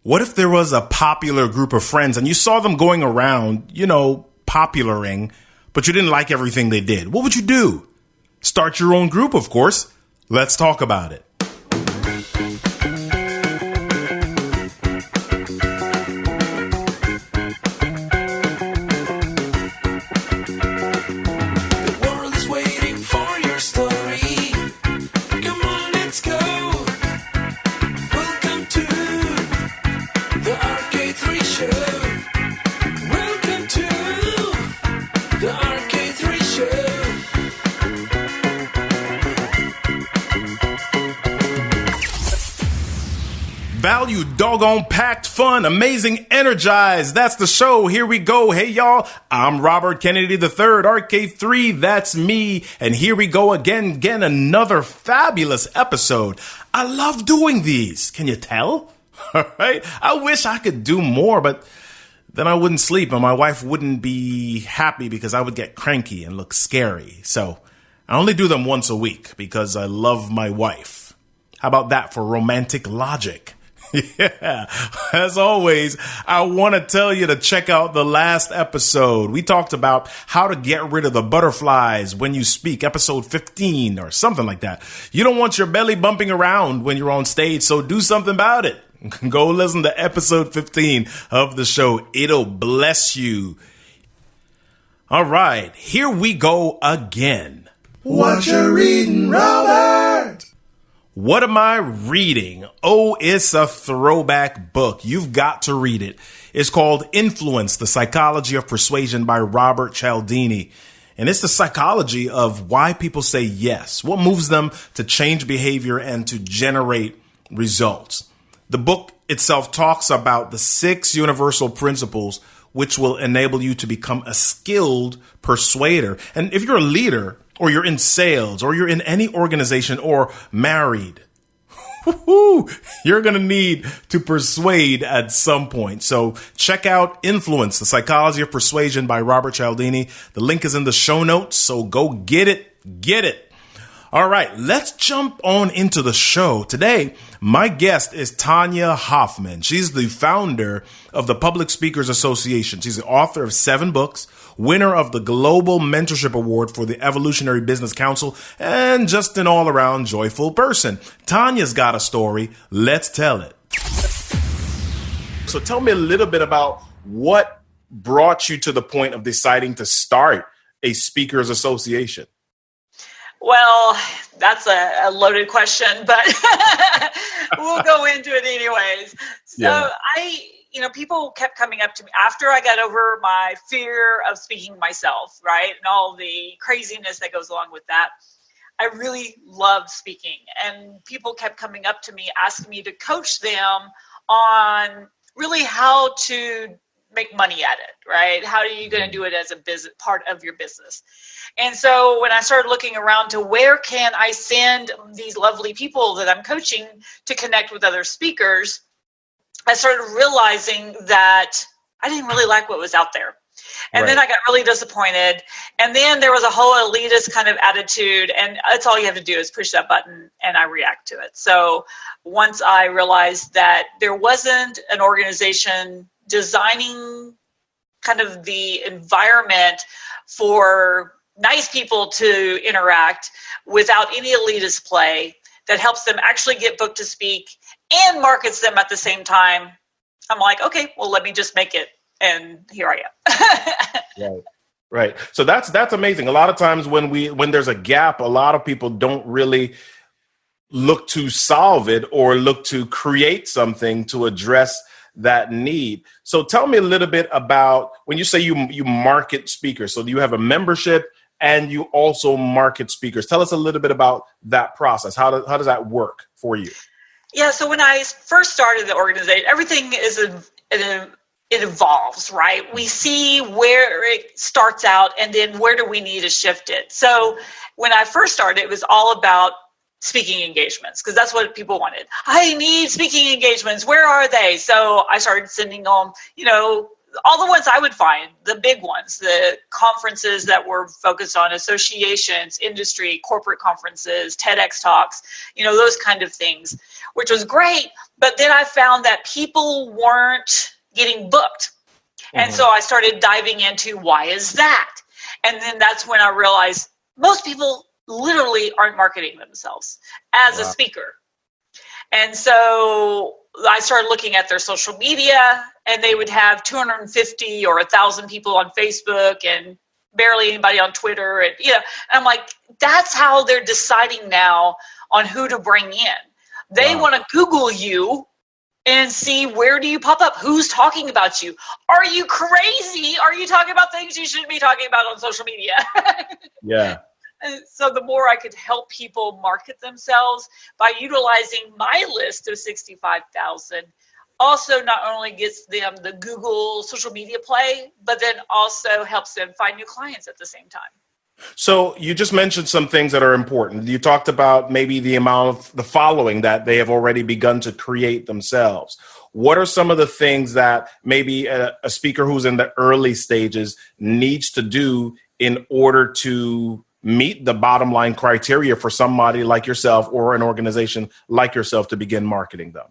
What if there was a popular group of friends and you saw them going around, popularing, but you didn't like everything they did? What would you do? Start your own group, of course. Let's talk about it. Value, doggone packed, fun, amazing, energized. That's the show. Here we go. Hey, y'all. I'm Robert Kennedy III, RK3. That's me. And here we go again, another fabulous episode. I love doing these. Can you tell? All right. I wish I could do more, but then I wouldn't sleep and my wife wouldn't be happy because I would get cranky and look scary. So I only do them once a week because I love my wife. How about that for romantic logic? Yeah, as always, I want to tell you to check out the last episode. We talked about how to get rid of the butterflies when you speak, episode 15 or something like that. You don't want your belly bumping around when you're on stage, so do something about it. Go listen to episode 15 of the show. It'll bless you. All right, here we go again. What you reading, Robert? What am I reading? Oh, it's a throwback book. You've got to read it. It's called Influence, The Psychology of Persuasion by Robert Cialdini. And it's the psychology of why people say yes, what moves them to change behavior and to generate results. The book itself talks about the 6 universal principles which will enable you to become a skilled persuader. And if you're a leader, or you're in sales, or you're in any organization, or married, you're going to need to persuade at some point. So check out Influence, The Psychology of Persuasion by Robert Cialdini. The link is in the show notes, so go get it. Get it. All right, let's jump on into the show. Today, my guest is Tonya Hofmann. She's the founder of the Public Speakers Association. She's the author of 7 books, winner of the Global Mentorship Award for the Evolutionary Business Council, and just an all-around joyful person. Tonya's got a story. Let's tell it. So tell me a little bit about what brought you to the point of deciding to start a speakers association. Well, that's a loaded question, but we'll go into it anyways. So people kept coming up to me after I got over my fear of speaking myself, right? And all the craziness that goes along with that. I really loved speaking, and people kept coming up to me, asking me to coach them on really how to make money at it, right? How are you going to do it as a business part of your business? And so when I started looking around to where can I send these lovely people that I'm coaching to connect with other speakers, I started realizing that I didn't really like what was out there. And then I got really disappointed. And then there was a whole elitist kind of attitude, and that's all you have to do is push that button and I react to it. So once I realized that there wasn't an organization designing kind of the environment for nice people to interact without any elitist play that helps them actually get booked to speak and markets them at the same time, I'm like, okay, well, let me just make it. And here I am. Right. So that's amazing. A lot of times when there's a gap, a lot of people don't really look to solve it or look to create something to address that need. So tell me a little bit about when you say you market speakers. So do you have a membership and you also market speakers? Tell us a little bit about that process. How does that work for you? Yeah. So when I first started the organization, everything is it evolves, right? We see where it starts out and then where do we need to shift it. So when I first started, it was all about speaking engagements because that's what people wanted. I need speaking engagements. Where are they? So I started sending them, all the ones I would find, the big ones, the conferences that were focused on associations, industry, corporate conferences, TEDx talks, those kind of things, which was great. But then I found that people weren't getting booked. And so I started diving into why is that? And then that's when I realized most people literally aren't marketing themselves as a speaker. And so I started looking at their social media, and they would have 250 or 1,000 people on Facebook and barely anybody on Twitter. And, and I'm like, that's how they're deciding now on who to bring in. They want to Google you and see where do you pop up? Who's talking about you? Are you crazy? Are you talking about things you shouldn't be talking about on social media? Yeah. And so the more I could help people market themselves by utilizing my list of 65,000, also not only gets them the Google social media play, but then also helps them find new clients at the same time. So you just mentioned some things that are important. You talked about maybe the amount of the following that they have already begun to create themselves. What are some of the things that maybe a speaker who's in the early stages needs to do in order to meet the bottom line criteria for somebody like yourself or an organization like yourself to begin marketing them?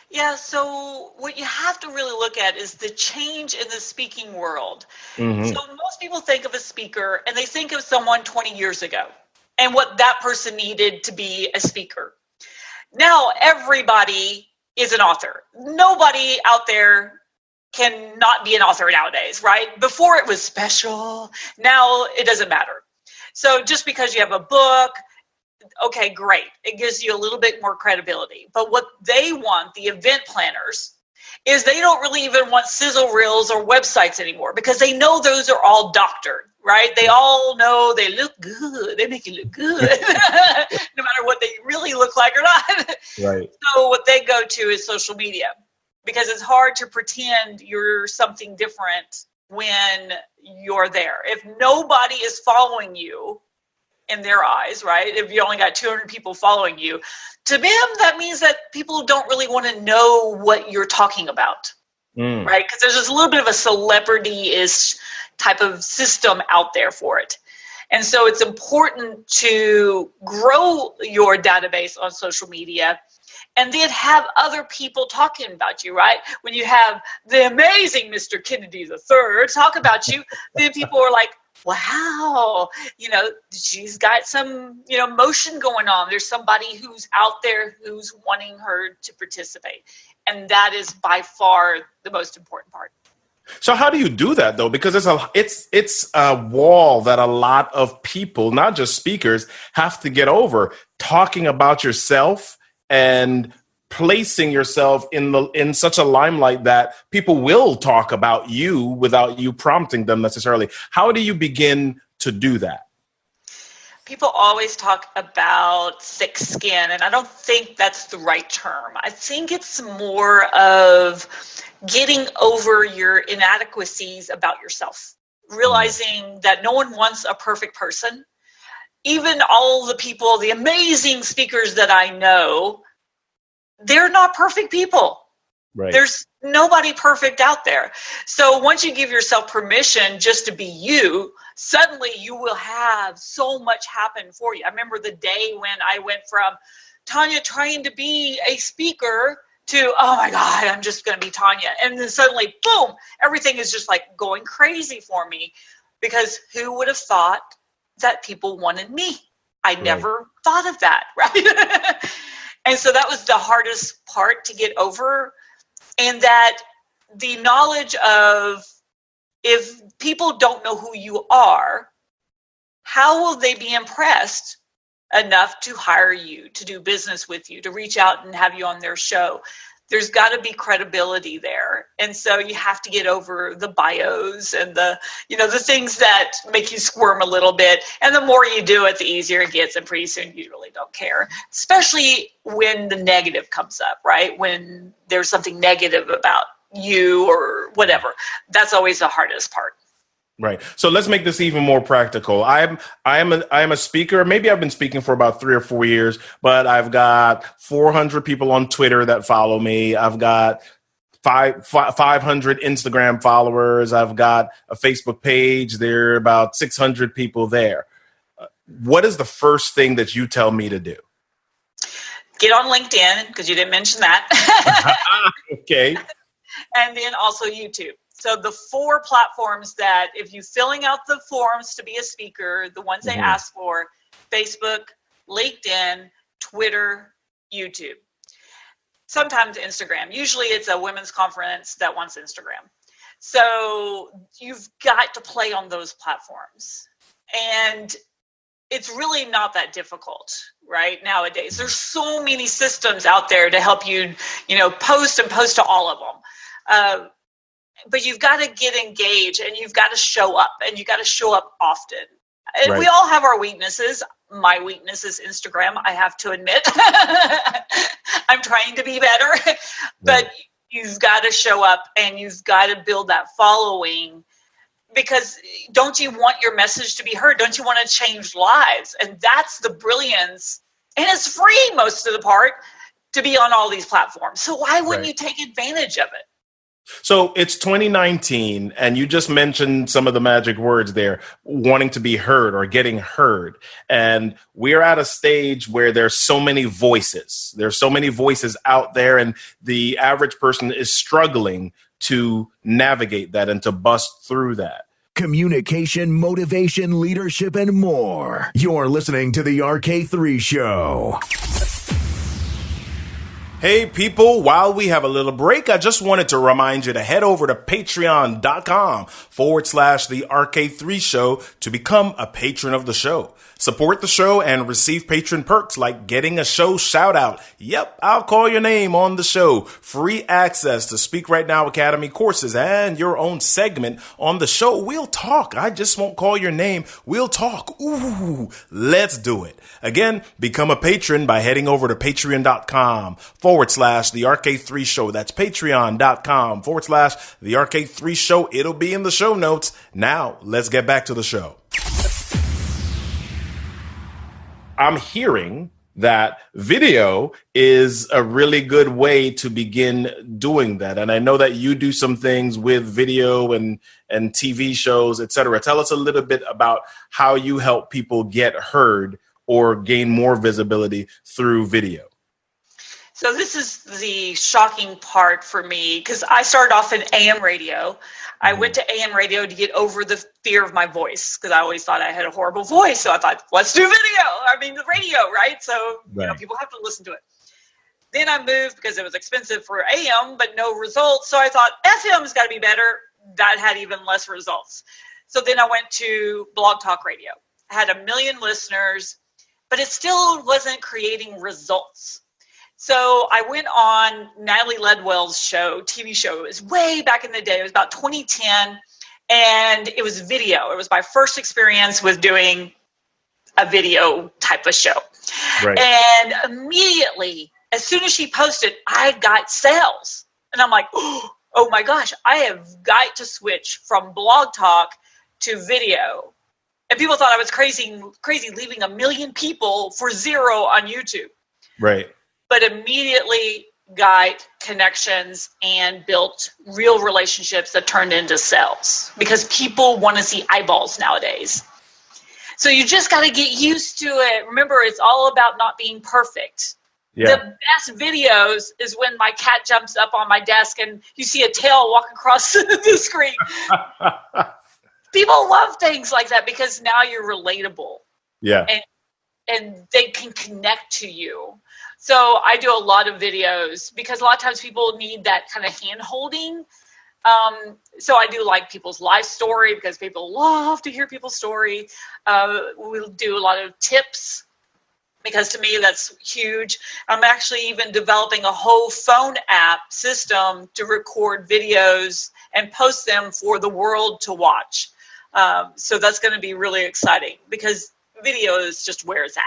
Yeah, so what you have to really look at is the change in the speaking world. Mm-hmm. So most people think of a speaker and they think of someone 20 years ago and what that person needed to be a speaker. Now everybody is an author. Nobody out there can not be an author nowadays, right? Before it was special. Now it doesn't matter. So just because you have a book, okay, great. It gives you a little bit more credibility. But what they want, the event planners, is they don't really even want sizzle reels or websites anymore because they know those are all doctored, right? They all know they look good. They make you look good, no matter what they really look like or not. Right. So what they go to is social media because it's hard to pretend you're something different when you're there. If nobody is following you in their eyes, right? If you only got 200 people following you, to them, that means that people don't really want to know what you're talking about, right? Because there's just a little bit of a celebrity-ish type of system out there for it. And so it's important to grow your database on social media and then have other people talking about you, right? When you have the amazing Mr. Kennedy III talk about you, then people are like, wow, she's got some, motion going on. There's somebody who's out there who's wanting her to participate. And that is by far the most important part. So how do you do that, though? Because it's a wall that a lot of people, not just speakers, have to get over. Talking about yourself and placing yourself in such a limelight that people will talk about you without you prompting them necessarily. How do you begin to do that? People always talk about thick skin, and I don't think that's the right term. I think it's more of getting over your inadequacies about yourself, realizing that no one wants a perfect person. Even all the people, the amazing speakers that I know, they're not perfect people. Right. There's nobody perfect out there. So once you give yourself permission just to be you, suddenly you will have so much happen for you. I remember the day when I went from Tonya trying to be a speaker to, oh my God, I'm just going to be Tonya. And then suddenly, boom, everything is just like going crazy for me because who would have thought that people wanted me? I never thought of that, right? And so that was the hardest part to get over. And that the knowledge of if people don't know who you are, how will they be impressed enough to hire you, to do business with you, to reach out and have you on their show? There's got to be credibility there. And so you have to get over the bios and the things that make you squirm a little bit. And the more you do it, the easier it gets. And pretty soon you really don't care, especially when the negative comes up, right? When there's something negative about you or whatever. That's always the hardest part. Right. So let's make this even more practical. I am a speaker. Maybe I've been speaking for about 3 or 4 years, but I've got 400 people on Twitter that follow me. I've got 500 Instagram followers. I've got a Facebook page. There are about 600 people there. What is the first thing that you tell me to do? Get on LinkedIn, because you didn't mention that. Okay. And then also YouTube. So the 4 platforms that, if you're filling out the forms to be a speaker, the ones they ask for: Facebook, LinkedIn, Twitter, YouTube. Sometimes Instagram. Usually it's a women's conference that wants Instagram. So you've got to play on those platforms. And it's really not that difficult, right? Nowadays, there's so many systems out there to help you, post to all of them. But you've got to get engaged, and you've got to show up, and you got to show up often. And we all have our weaknesses. My weakness is Instagram, I have to admit. I'm trying to be better. But you've got to show up, and you've got to build that following, because don't you want your message to be heard? Don't you want to change lives? And that's the brilliance. And it's free most of the part to be on all these platforms. So why wouldn't you take advantage of it? So it's 2019, and you just mentioned some of the magic words there, wanting to be heard or getting heard. And we're at a stage where there's so many voices. There's so many voices out there, and the average person is struggling to navigate that and to bust through that. Communication, motivation, leadership, and more. You're listening to the RK3 Show. Hey people, while we have a little break, I just wanted to remind you to head over to patreon.com/the RK3 Show to become a patron of the show. Support the show and receive patron perks like getting a show shout out. Yep, I'll call your name on the show. Free access to Speak Right Now Academy courses and your own segment on the show. We'll talk. I just won't call your name. We'll talk. Ooh, let's do it. Again, become a patron by heading over to patreon.com/the RK3 Show. That's patreon.com/the RK3 Show. It'll be in the show notes. Now, let's get back to the show. I'm hearing that video is a really good way to begin doing that. And I know that you do some things with video and TV shows, et cetera. Tell us a little bit about how you help people get heard or gain more visibility through video. So this is the shocking part for me, because I started off in AM radio. I went to AM radio to get over the fear of my voice, because I always thought I had a horrible voice. So I thought, let's do the radio, right? So people have to listen to it. Then I moved because it was expensive for AM, but no results. So I thought FM's got to be better. That had even less results. So then I went to Blog Talk Radio. I had 1 million listeners, but it still wasn't creating results. So I went on Natalie Ledwell's show, TV show. It was way back in the day. It was about 2010, and it was video. It was my first experience with doing a video type of show. Right. And immediately, as soon as she posted, I got sales. And I'm like, oh my gosh, I have got to switch from Blog Talk to video. And people thought I was crazy leaving 1 million people for zero on YouTube. Right. But immediately got connections and built real relationships that turned into sales, because people want to see eyeballs nowadays. So you just got to get used to it. Remember, it's all about not being perfect. Yeah. The best videos is when my cat jumps up on my desk and you see a tail walk across the screen. People love things like that because now you're relatable. Yeah. And they can connect to you. So I do a lot of videos because a lot of times people need that kind of hand holding. So I do like people's life story because people love to hear people's story. We'll do a lot of tips because to me that's huge. I'm actually even developing a whole phone app system to record videos and post them for the world to watch. So that's going to be really exciting because video is just where it's at.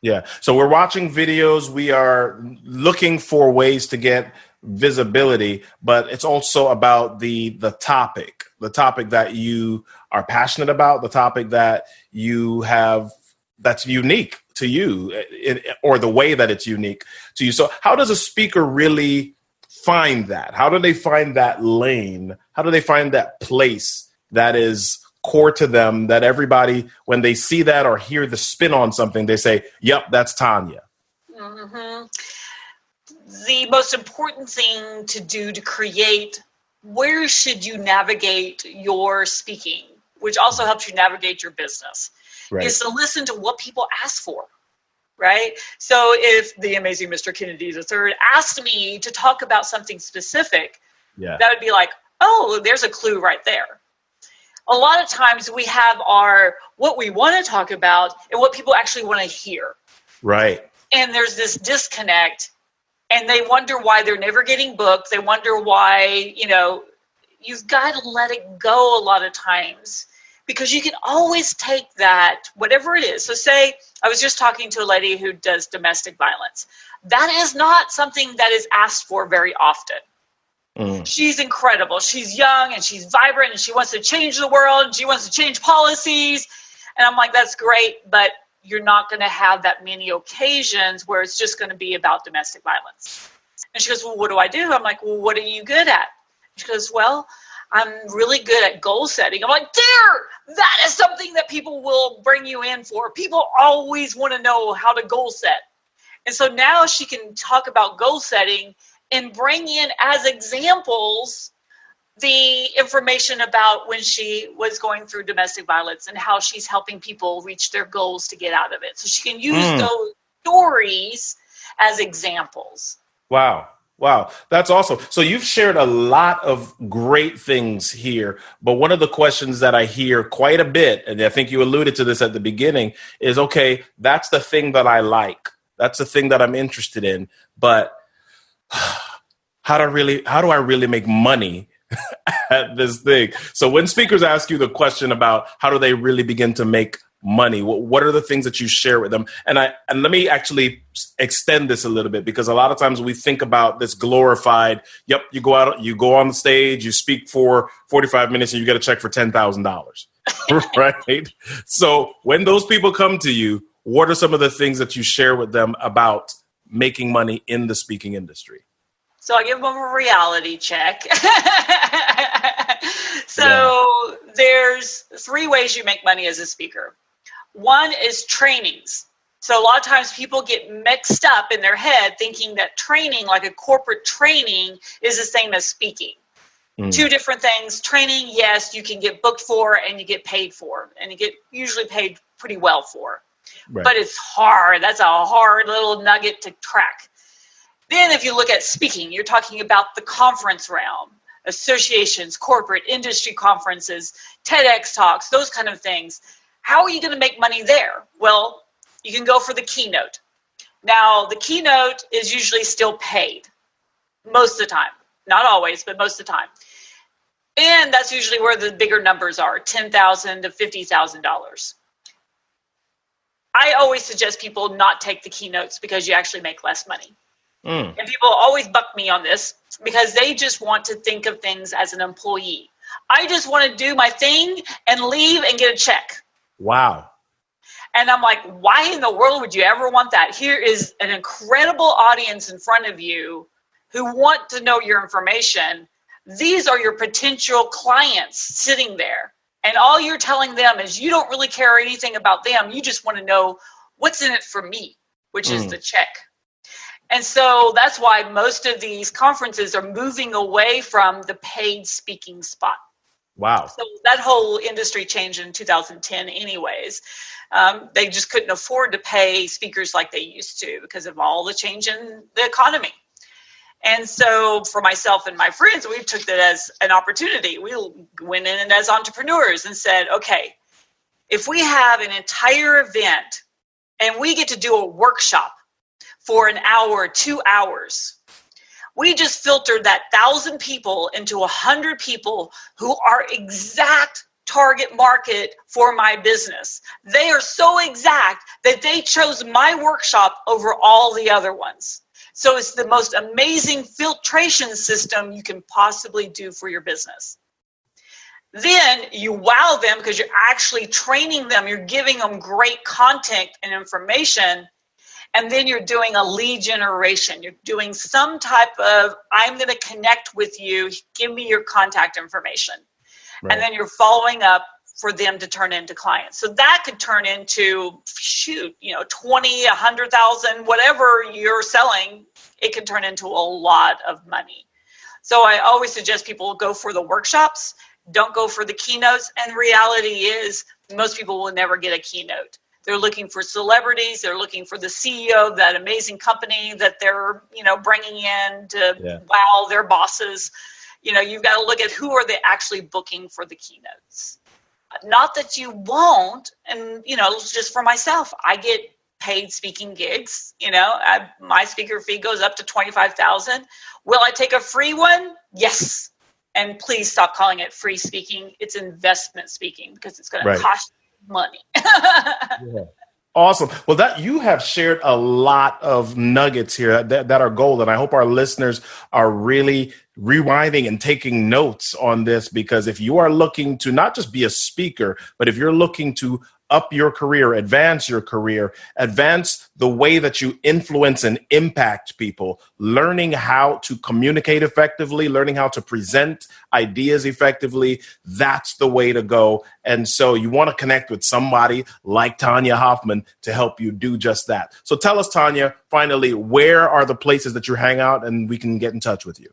Yeah. So we're watching videos. We are looking for ways to get visibility, but it's also about the topic that you are passionate about, the topic that you have that's unique to you, or the way that it's unique to you. So how does a speaker really find that? How do they find that lane? How do they find that place that is core to them, that everybody, when they see that or hear the spin on something, they say, yep, that's Tonya? Mm-hmm. The most important thing to do to create where should you navigate your speaking, which also helps you navigate your business, is to listen to what people ask for, right? So if the amazing Mr. Kennedy III asked me to talk about something specific, that would be like, oh, there's a clue right there. A lot of times we have what we want to talk about and what people actually want to hear. Right. And there's this disconnect, and they wonder why they're never getting booked. They wonder why, you've got to let it go a lot of times, because you can always take that, whatever it is. So say, I was just talking to a lady who does domestic violence. That is not something that is asked for very often. She's incredible. She's young and she's vibrant and she wants to change the world and she wants to change policies. And I'm like, that's great, but you're not going to have that many occasions where it's just going to be about domestic violence. And she goes, well, what do I do? I'm like, well, what are you good at? She goes, well, I'm really good at goal setting. I'm like, that is something that people will bring you in for. People always want to know how to goal set. And so now she can talk about goal setting and bring in as examples the information about when she was going through domestic violence and how she's helping people reach their goals to get out of it. So she can use those stories as examples. Wow. That's awesome. So you've shared a lot of great things here, but one of the questions that I hear quite a bit, and I think you alluded to this at the beginning, is, okay, that's the thing that I like. That's the thing that I'm interested in, but how do I really make money at this thing? So when speakers ask you the question about how do they really begin to make money, what are the things that you share with them? And let me actually extend this a little bit, because a lot of times we think about this glorified, yep, you go out, you go on the stage, you speak for 45 minutes and you get a check for $10,000, right? So when those people come to you, what are some of the things that you share with them about making money in the speaking industry? So I give them a reality check. So there's 3 ways you make money as a speaker. One is trainings. So a lot of times people get mixed up in their head thinking that training, like a corporate training, is the same as speaking. 2 different things. Training, yes, you can get booked for and you get paid for, and you get usually paid pretty well for. Right. But it's hard. That's a hard little nugget to track. Then if you look at speaking, you're talking about the conference realm, associations, corporate industry conferences, TEDx talks, those kind of things. How are you going to make money there? Well, you can go for the keynote. Now, the keynote is usually still paid most of the time. Not always, but most of the time. And that's usually where the bigger numbers are, $10,000 to $50,000. I always suggest people not take the keynotes because you actually make less money. And people always buck me on this because they just want to think of things as an employee. I just want to do my thing and leave and get a check. Wow. And I'm like, why in the world would you ever want that? Here is an incredible audience in front of you who want to know your information. These are your potential clients sitting there. And all you're telling them is you don't really care anything about them. You just want to know what's in it for me, which is the check. And so that's why most of these conferences are moving away from the paid speaking spot. Wow. So that whole industry changed in 2010 anyways. They just couldn't afford to pay speakers like they used to because of all the change in the economy. And so for myself and my friends, we took that as an opportunity. We went in as entrepreneurs and said, okay, if we have an entire event and we get to do a workshop for an hour, 2 hours, we just filtered that 1,000 people into 100 people who are exact target market for my business. They are so exact that they chose my workshop over all the other ones. So it's the most amazing filtration system you can possibly do for your business. Then you wow them because you're actually training them. You're giving them great content and information. And then you're doing a lead generation. You're doing some type of, I'm going to connect with you. Give me your contact information. Right. And then you're following up for them to turn into clients. So that could turn into, 20, 100,000, whatever you're selling, it can turn into a lot of money. So I always suggest people go for the workshops, don't go for the keynotes. And reality is most people will never get a keynote. They're looking for celebrities. They're looking for the CEO of that amazing company that they're, bringing in to wow their bosses. You've got to look at who are they actually booking for the keynotes. Not that you won't. And, just for myself, I get paid speaking gigs. My speaker fee goes up to $25,000. Will I take a free one? Yes. And please stop calling it free speaking. It's investment speaking because it's going to cost you money. Awesome. Well, that you have shared a lot of nuggets here that are gold. And I hope our listeners are really rewinding and taking notes on this, because if you are looking to not just be a speaker, but if you're looking to up your career, advance your career, advance the way that you influence and impact people, learning how to communicate effectively, learning how to present ideas effectively, that's the way to go. And so you want to connect with somebody like Tonya Hofmann to help you do just that. So tell us, Tonya, finally, where are the places that you hang out and we can get in touch with you?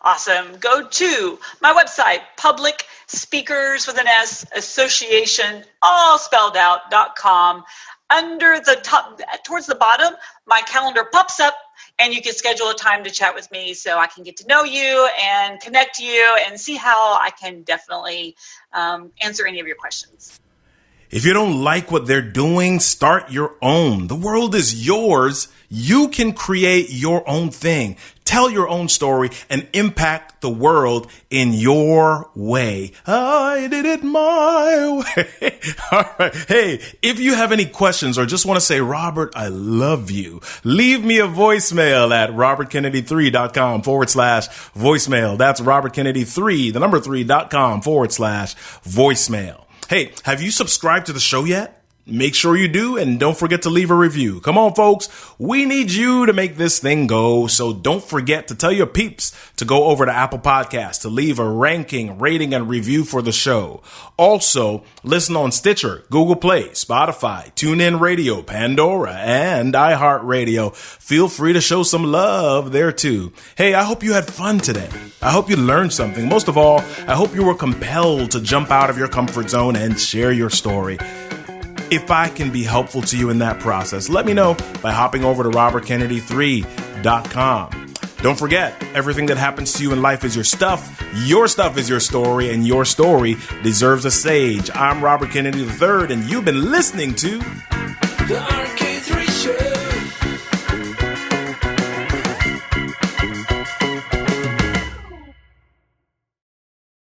Awesome. Go to my website, Public Speakers with an S Association, all spelled out.com. Under the top, towards the bottom, my calendar pops up and you can schedule a time to chat with me so I can get to know you and connect you and see how I can definitely answer any of your questions. If you don't like what they're doing, start your own. The world is yours. You can create your own thing. Tell your own story and impact the world in your way. I did it my way. All right. Hey, if you have any questions or just want to say, Robert, I love you, leave me a voicemail at robertkennedy3.com/voicemail. That's robertkennedy3.com/voicemail. Hey, have you subscribed to the show yet? Make sure you do, and don't forget to leave a review. Come on, folks. We need you to make this thing go, so don't forget to tell your peeps to go over to Apple Podcasts to leave a ranking, rating, and review for the show. Also, listen on Stitcher, Google Play, Spotify, TuneIn Radio, Pandora, and iHeartRadio. Feel free to show some love there, too. Hey, I hope you had fun today. I hope you learned something. Most of all, I hope you were compelled to jump out of your comfort zone and share your story. If I can be helpful to you in that process, let me know by hopping over to robertkennedy3.com. Don't forget, everything that happens to you in life is your stuff is your story, and your story deserves a sage. I'm Robert Kennedy III, and you've been listening to The RK